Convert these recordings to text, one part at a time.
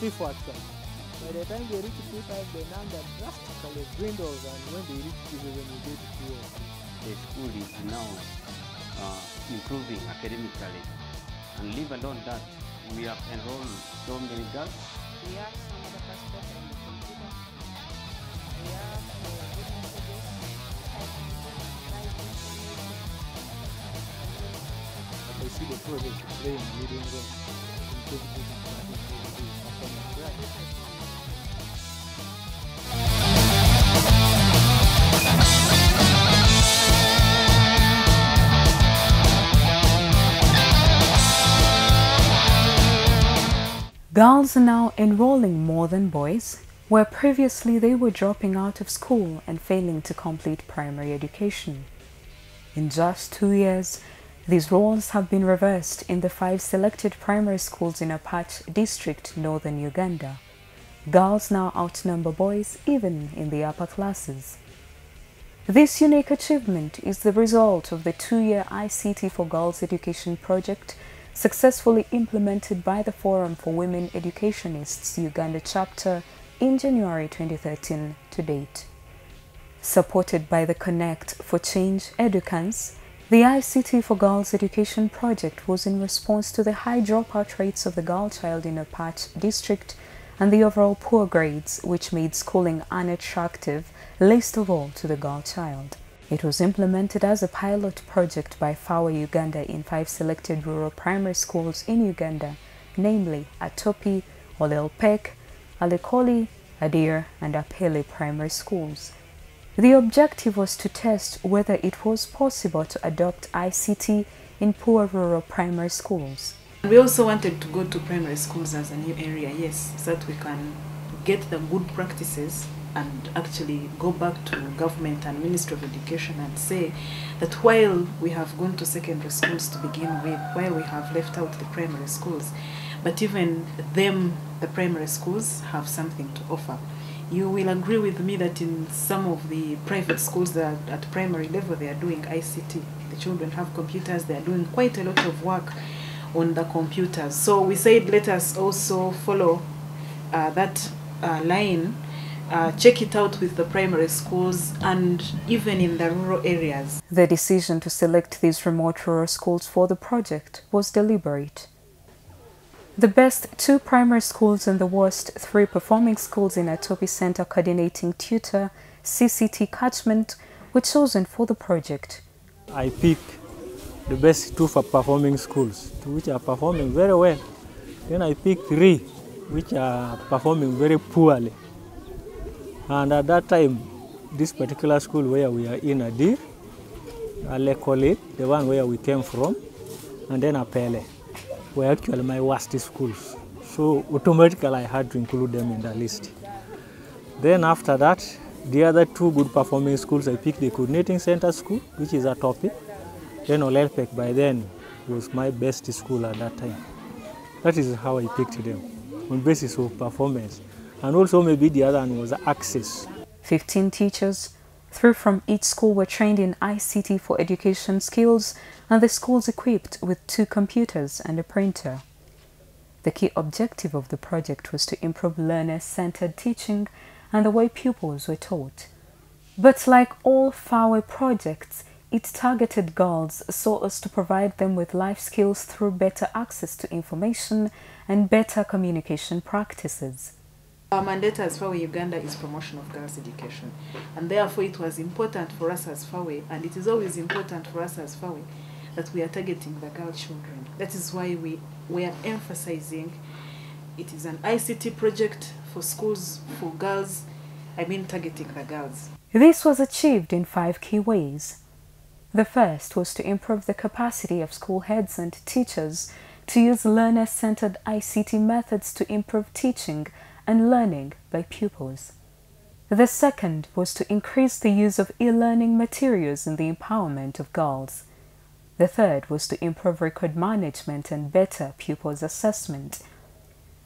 3-4 actually. By the time they reach 3-5, the number drastically dwindles, and when they reach 3, when you get to 2 or 3. The school is now improving academically, and leave alone that we have enrolled so many girls. We have some other passport and the computer. We have good messages. I see the project playing a leading role in contributing to performance. Right. Girls are now enrolling more than boys, where previously they were dropping out of school and failing to complete primary education. In just 2 years, these roles have been reversed in the 5 selected primary schools in Apache district, northern Uganda. Girls now outnumber boys even in the upper classes. This unique achievement is the result of the 2-year ICT for Girls Education project successfully implemented by the Forum for Women Educationists Uganda chapter in January 2013 to date. Supported by the Connect for Change Educans, the ICT for Girls Education project was in response to the high dropout rates of the girl child in Apache district and the overall poor grades, which made schooling unattractive, least of all to the girl child. It was implemented as a pilot project by FAWE Uganda in 5 selected rural primary schools in Uganda, namely Atopi, Olelpek, Alekoli, Adir, and Apele primary schools. The objective was to test whether it was possible to adopt ICT in poor rural primary schools. We also wanted to go to primary schools as a new area, yes, so that we can get the good practices and actually go back to government and Ministry of Education and say that while we have gone to secondary schools to begin with, while we have left out the primary schools, but even them, the primary schools, have something to offer. You will agree with me that in some of the private schools that at primary level they are doing ICT. The children have computers, they are doing quite a lot of work on the computers. So we said let us also follow that line. Check it out with the primary schools and even in the rural areas. The decision to select these remote rural schools for the project was deliberate. The best 2 primary schools and the worst 3 performing schools in Atopi Center Coordinating Tutor CCT catchment were chosen for the project. I picked the best 2 for performing schools, which are performing very well. Then I picked 3 which are performing very poorly. And at that time, this particular school where we are in Adir, Alekoli, the one where we came from, and then Apele, were actually my worst schools. So automatically I had to include them in the list. Then after that, the other 2 good performing schools, I picked the Coordinating Center School, which is a topic. Then Olelpek by then was my best school at that time. That is how I picked them, on basis of performance. And also maybe the other one was access. 15 teachers, 3 from each school, were trained in ICT for education skills, and the schools equipped with 2 computers and a printer. The key objective of the project was to improve learner-centered teaching and the way pupils were taught. But like all FAWE projects, it targeted girls so as to provide them with life skills through better access to information and better communication practices. Our mandate as FAWE Uganda is promotion of girls' education, and therefore it was important for us as FAWE, and it is always important for us as FAWE, that we are targeting the girl children. That is why we are emphasizing it is an ICT project for schools, for girls, targeting the girls. This was achieved in 5 key ways. The first was to improve the capacity of school heads and teachers to use learner-centered ICT methods to improve teaching and learning by pupils. The second was to increase the use of e-learning materials in the empowerment of girls. The third was to improve record management and better pupils' assessment.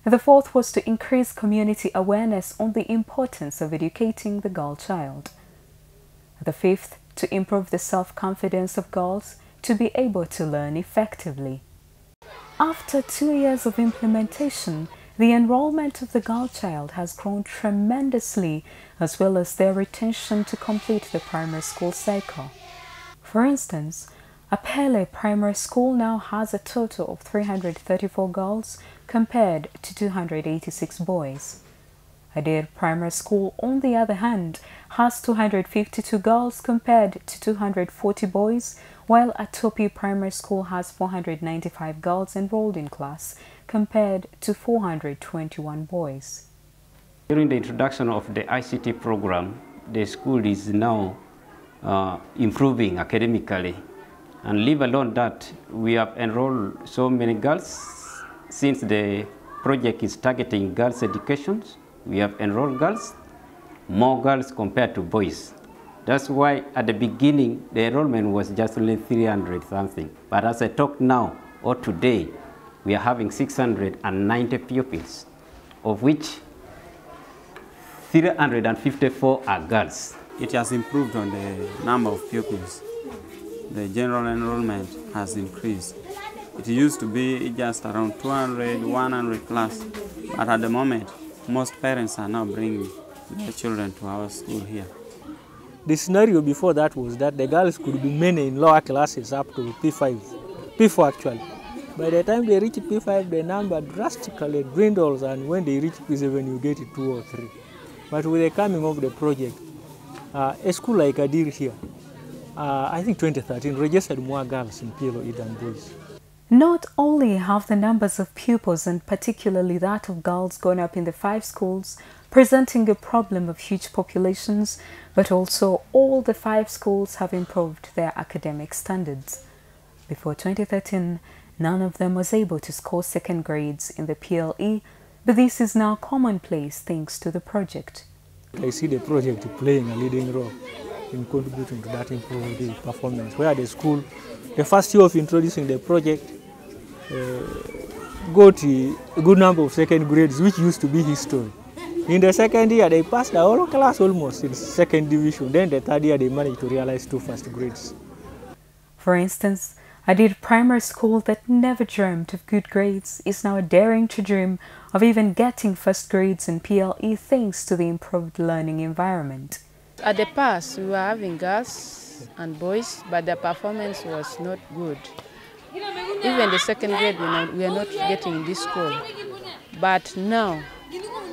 The fourth was to increase community awareness on the importance of educating the girl child. The fifth, to improve the self-confidence of girls to be able to learn effectively. After 2 years of implementation, the enrollment of the girl child has grown tremendously, as well as their retention to complete the primary school cycle. For instance, Apele Primary School now has a total of 334 girls compared to 286 boys. Adair Primary School, on the other hand, has 252 girls compared to 240 boys, while Atopi Primary School has 495 girls enrolled in class compared to 421 boys. During the introduction of the ICT program, the school is now improving academically. And leave alone that, we have enrolled so many girls. Since the project is targeting girls' education, we have enrolled girls, more girls compared to boys. That's why at the beginning, the enrollment was just only 300 something. But as I talk now, or today, we are having 690 pupils, of which 354 are girls. It has improved on the number of pupils. The general enrollment has increased. It used to be just around 200, 100 plus, but at the moment, most parents are now bringing their children to our school here. The scenario before that was that the girls could be many in lower classes up to P5, P4 actually. By the time they reach P5, the number drastically dwindles, and when they reach P7, you get 2 or 3. But with the coming of the project, a school like Adir here, I think 2013 registered more girls in PLOE than boys. Not only have the numbers of pupils, and particularly that of girls, gone up in the 5 schools, presenting a problem of huge populations, but also all the 5 schools have improved their academic standards. Before 2013, none of them was able to score second grades in the PLE, but this is now commonplace thanks to the project. I see the project playing a leading role in contributing to that improved performance, where the school, the first year of introducing the project, got a good number of second grades, which used to be history. In the second year, they passed the whole class almost in second division. Then the third year, they managed to realize 2 first grades. For instance, I did primary school that never dreamt of good grades is now daring to dream of even getting first grades in PLE thanks to the improved learning environment. At the past, we were having girls and boys, but their performance was not good. Even the second grade, we are not getting in this school. But now,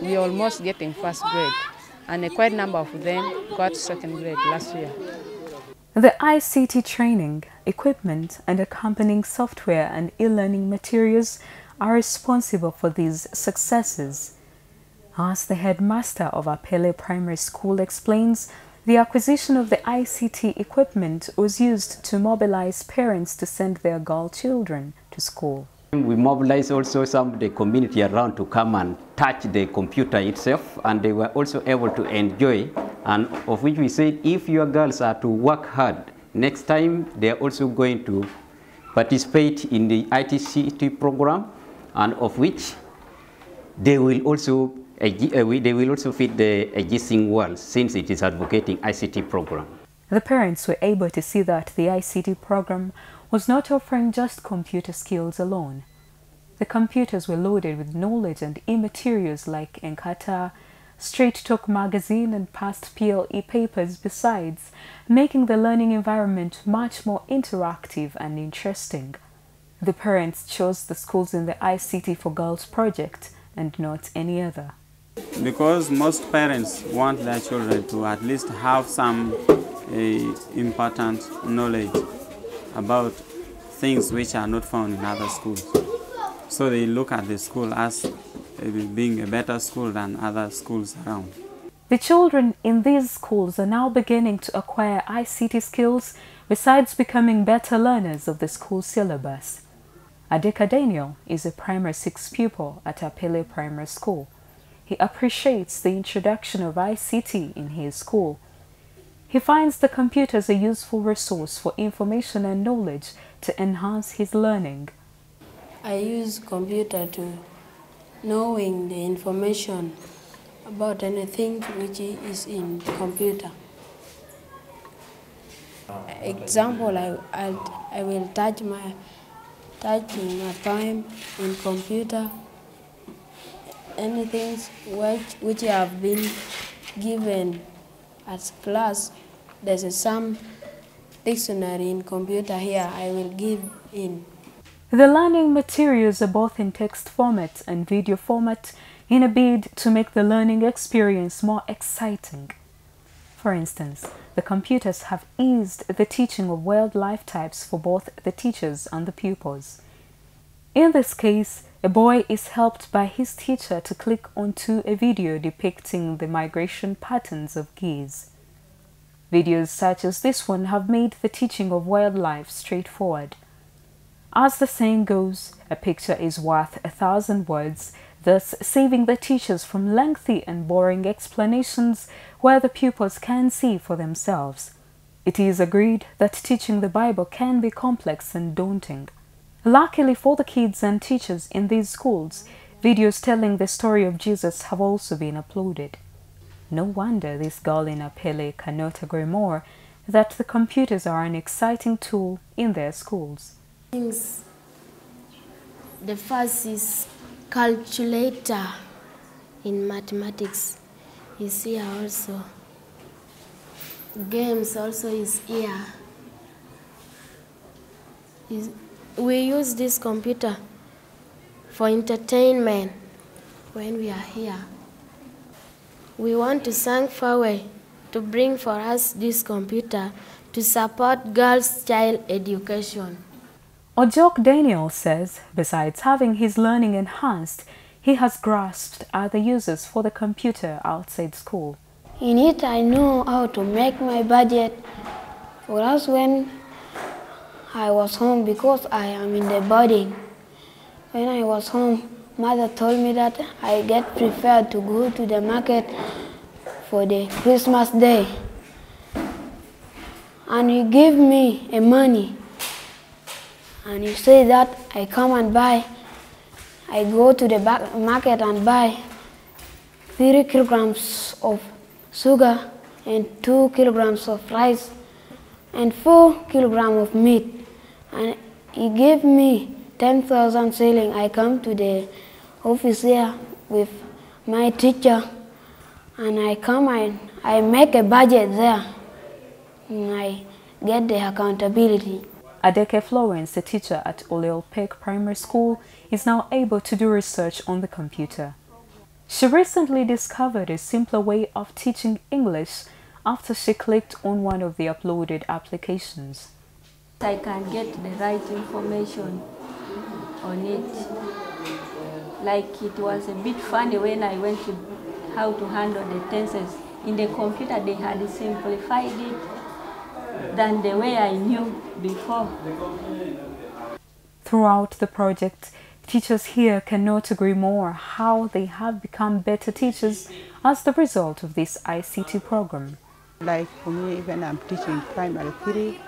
we are almost getting first grade, and a quite number of them got second grade last year. The ICT training, equipment, and accompanying software and e-learning materials are responsible for these successes. As the headmaster of Apele Primary School explains, the acquisition of the ICT equipment was used to mobilize parents to send their girl children to school. We mobilized also some of the community around to come and touch the computer itself, and they were also able to enjoy, and of which we said if your girls are to work hard, next time they are also going to participate in the ICT program, and of which they will also fit the existing world since it is advocating ICT program. The parents were able to see that the ICT program was not offering just computer skills alone. The computers were loaded with knowledge and e-materials like Enkata, Straight Talk magazine and past PLE papers, besides making the learning environment much more interactive and interesting. The parents chose the schools in the ICT for Girls project and not any other. Because most parents want their children to at least have some important knowledge about things which are not found in other schools. So they look at the school as being a better school than other schools around. The children in these schools are now beginning to acquire ICT skills besides becoming better learners of the school syllabus. Adeka Daniel is a primary 6 pupil at Apele Primary School. He appreciates the introduction of ICT in his school. He finds the computers a useful resource for information and knowledge to enhance his learning. I use computer to knowing the information about anything which is in computer. Example, I will typing my poem in computer anything which have been given at class. There's some dictionary in computer here I will give in. The learning materials are both in text format and video format in a bid to make the learning experience more exciting. For instance, the computers have eased the teaching of wildlife types for both the teachers and the pupils. In this case, a boy is helped by his teacher to click onto a video depicting the migration patterns of geese. Videos such as this one have made the teaching of wildlife straightforward. As the saying goes, a picture is worth 1,000 words, thus saving the teachers from lengthy and boring explanations where the pupils can see for themselves. It is agreed that teaching the Bible can be complex and daunting. Luckily for the kids and teachers in these schools, videos telling the story of Jesus have also been uploaded. No wonder this girl in Apele cannot agree more that the computers are an exciting tool in their schools. The first is calculator in mathematics. Is here also. Games also is here. We use this computer for entertainment when we are here. We want to thank FAWE to bring for us this computer to support girls' child education. Ojok Daniel says, besides having his learning enhanced, he has grasped other uses for the computer outside school. In it, I know how to make my budget. For us, when I was home, because I am in the boarding, when I was home, mother told me that I get prepared to go to the market for the Christmas day. And you give me a money. And you say that I come and buy. I go to the market and buy 3 kilograms of sugar and 2 kilograms of rice and 4 kilograms of meat. And he gave me 10,000 shillings. I come to the office here with my teacher and I come and I make a budget there and I get the accountability. Adeke Florence, a teacher at Oleolpek Primary School, is now able to do research on the computer. She recently discovered a simpler way of teaching English after she clicked on one of the uploaded applications. I can get the right information on it. Like it was a bit funny when I went to how to handle the tenses. In the computer they had simplified it than the way I knew before. Throughout the project, teachers here cannot agree more how they have become better teachers as the result of this ICT program. Like for me, even I'm teaching primary 3,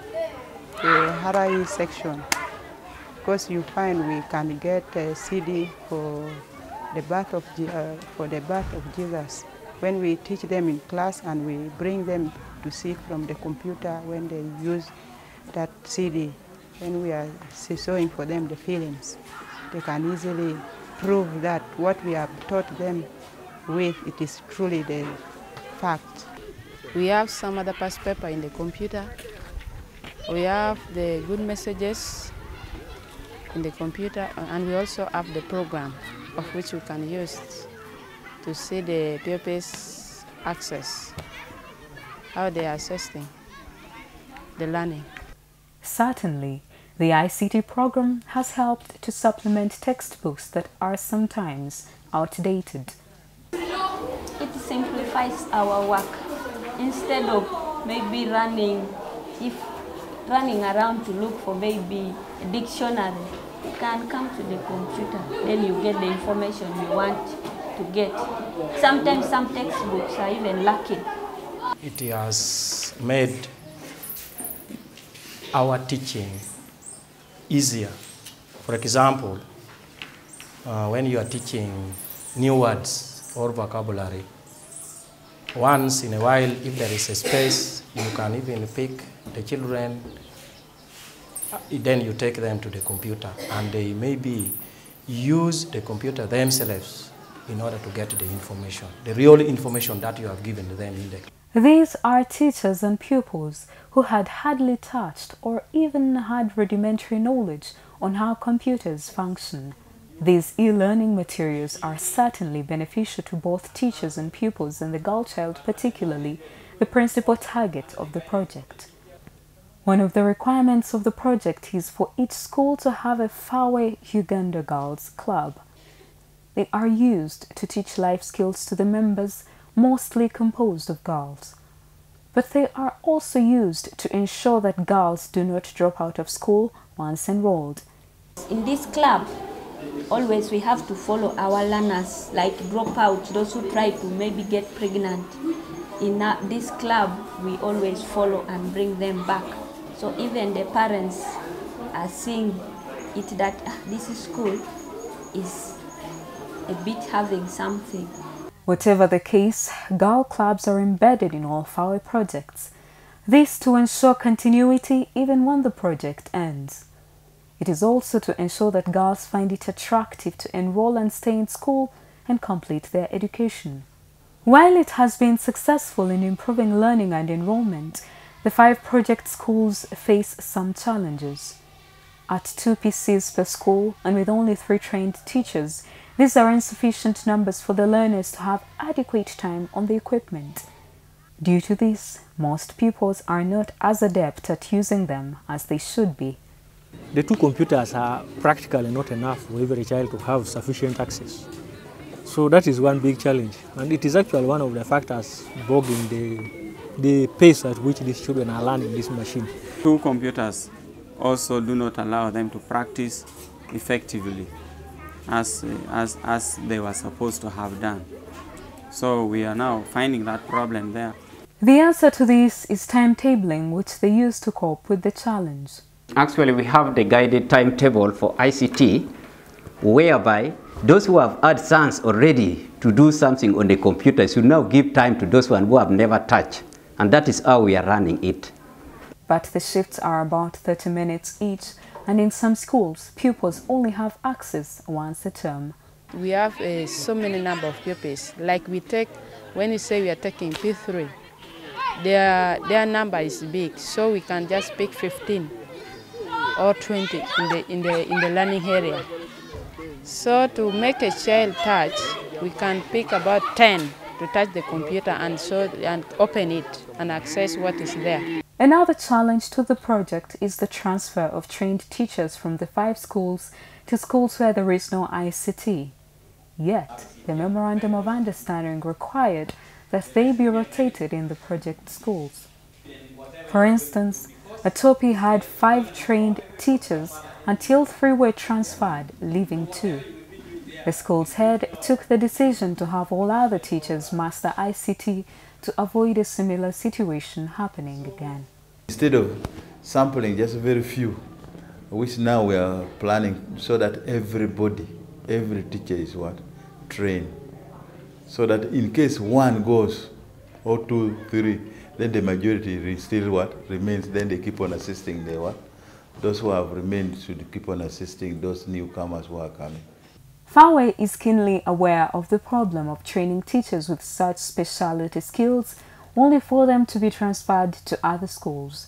the Harai section, because you find we can get a CD for the birth of Jesus. When we teach them in class and we bring them to see from the computer when they use that CD, when we are showing for them the films, they can easily prove that what we have taught them with, it is truly the fact. We have some other past paper in the computer. We have the good messages in the computer, and we also have the program of which we can use to see the pupils' access, how they are assessing the learning. Certainly, the ICT program has helped to supplement textbooks that are sometimes outdated. It simplifies our work. Instead of maybe running around to look for maybe a dictionary, you can come to the computer, then you get the information you want to get. Sometimes some textbooks are even lacking. It has made our teaching easier. For example, when you are teaching new words or vocabulary, once in a while, if there is a space, you can even pick the children, then you take them to the computer, and they maybe use the computer themselves in order to get the information, the real information that you have given to them in the class. These are teachers and pupils who had hardly touched or even had rudimentary knowledge on how computers function. These e-learning materials are certainly beneficial to both teachers and pupils, and the girl child particularly, the principal target of the project. One of the requirements of the project is for each school to have a FAWE Uganda Girls Club. They are used to teach life skills to the members, mostly composed of girls. But they are also used to ensure that girls do not drop out of school once enrolled. In this club, always we have to follow our learners, like dropouts, those who try to maybe get pregnant. In this club, we always follow and bring them back. So even the parents are seeing it that this school is a bit having something. Whatever the case, girl clubs are embedded in all FAWE projects. This to ensure continuity even when the project ends. It is also to ensure that girls find it attractive to enroll and stay in school and complete their education. While it has been successful in improving learning and enrollment, the 5 project schools face some challenges. At 2 PCs per school and with only 3 trained teachers, these are insufficient numbers for the learners to have adequate time on the equipment. Due to this, most pupils are not as adept at using them as they should be. The 2 computers are practically not enough for every child to have sufficient access. So that is one big challenge, and it is actually one of the factors bogging the pace at which these children are learning this machine. 2 computers also do not allow them to practice effectively as they were supposed to have done. So we are now finding that problem there. The answer to this is timetabling, which they use to cope with the challenge. Actually, we have the guided timetable for ICT, whereby those who have had chance already to do something on the computer should now give time to those who have never touched. And that is how we are running it. But the shifts are about 30 minutes each, and in some schools, pupils only have access once a term. We have so many number of pupils. Like we take, when we say we are taking P3, their number is big, so we can just pick 15 or 20 in the learning area. So to make a child touch, we can pick about 10 to touch the computer and open it and access what is there. Another challenge to the project is the transfer of trained teachers from the 5 schools to schools where there is no ICT. Yet, the Memorandum of Understanding required that they be rotated in the project schools. For instance, Atopi had 5 trained teachers until 3 were transferred, leaving 2. The school's head took the decision to have all other teachers master ICT to avoid a similar situation happening again. Instead of sampling just very few, which now we are planning so that every teacher is what? Trained. So that in case one goes, or 2, 3, then the majority still what? Remains, then they keep on assisting the what? Those who have remained should keep on assisting those newcomers who are coming. FAWE is keenly aware of the problem of training teachers with such specialty skills only for them to be transferred to other schools.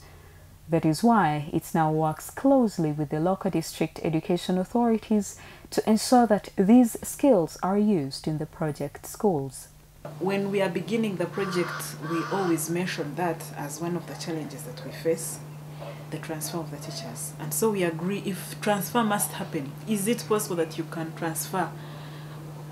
That is why it now works closely with the local district education authorities to ensure that these skills are used in the project schools. When we are beginning the project, we always mention that as one of the challenges that we face, the transfer of the teachers. And so we agree, if transfer must happen, is it possible that you can transfer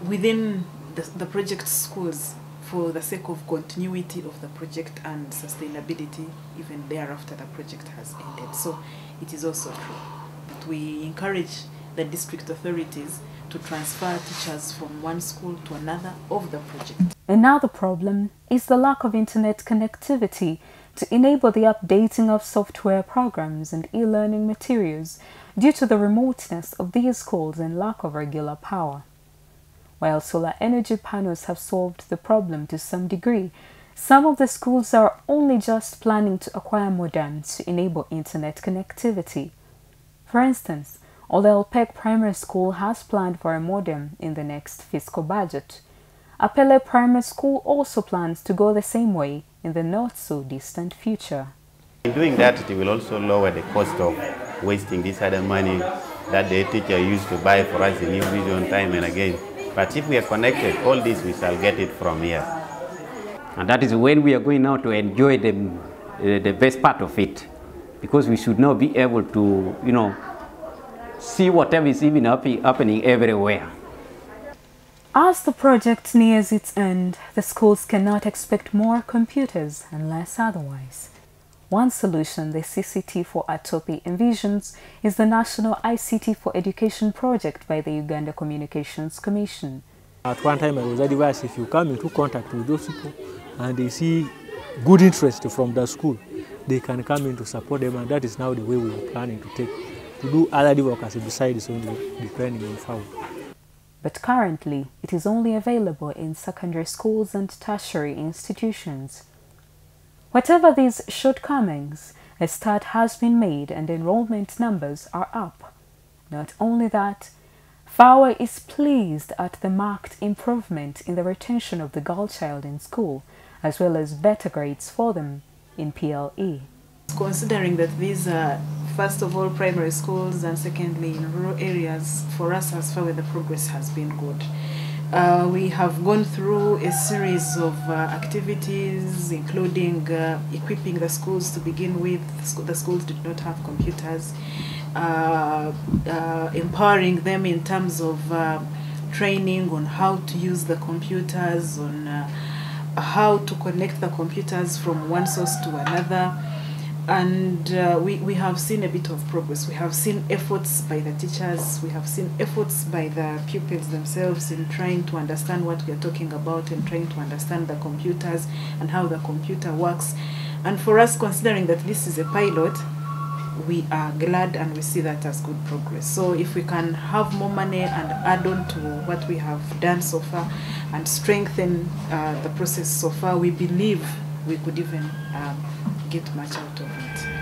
within the project schools for the sake of continuity of the project and sustainability even thereafter the project has ended? So it is also true that we encourage the district authorities to transfer teachers from one school to another of the project. Another problem is the lack of internet connectivity to enable the updating of software programs and e-learning materials due to the remoteness of these schools and lack of regular power. While solar energy panels have solved the problem to some degree, some of the schools are only just planning to acquire modems to enable internet connectivity. For instance, although Peck Primary School has planned for a modem in the next fiscal budget. Apele Primary School also plans to go the same way in the not-so-distant future. In doing that, it will also lower the cost of wasting this other money that the teacher used to buy for us in New Vision time and again. But if we are connected, all this we shall get it from here. And that is when we are going now to enjoy the best part of it, because we should now be able to, see whatever is even happening everywhere. As the project nears its end, the schools cannot expect more computers unless otherwise. One solution the CCT for Atopi envisions is the National ICT for Education project by the Uganda Communications Commission. At one time I was advised, if you come into contact with those people and they see good interest from the school, they can come in to support them, and that is now the way we are planning to do other advocacy besides only depending on FAWE. But currently, it is only available in secondary schools and tertiary institutions. Whatever these shortcomings, a start has been made and enrollment numbers are up. Not only that, FAWE is pleased at the marked improvement in the retention of the girl child in school, as well as better grades for them in PLE. Considering that these are, first of all, primary schools and secondly in rural areas, for us as FAWE the progress has been good. We have gone through a series of activities, including equipping the schools to begin with. The schools did not have computers, empowering them in terms of training on how to use the computers, on how to connect the computers from one source to another. And we have seen a bit of progress. We have seen efforts by the teachers, we have seen efforts by the pupils themselves in trying to understand what we are talking about and trying to understand the computers and how the computer works. And for us, considering that this is a pilot, we are glad and we see that as good progress. So if we can have more money and add on to what we have done so far and strengthen the process so far, we believe we could even get much out of it.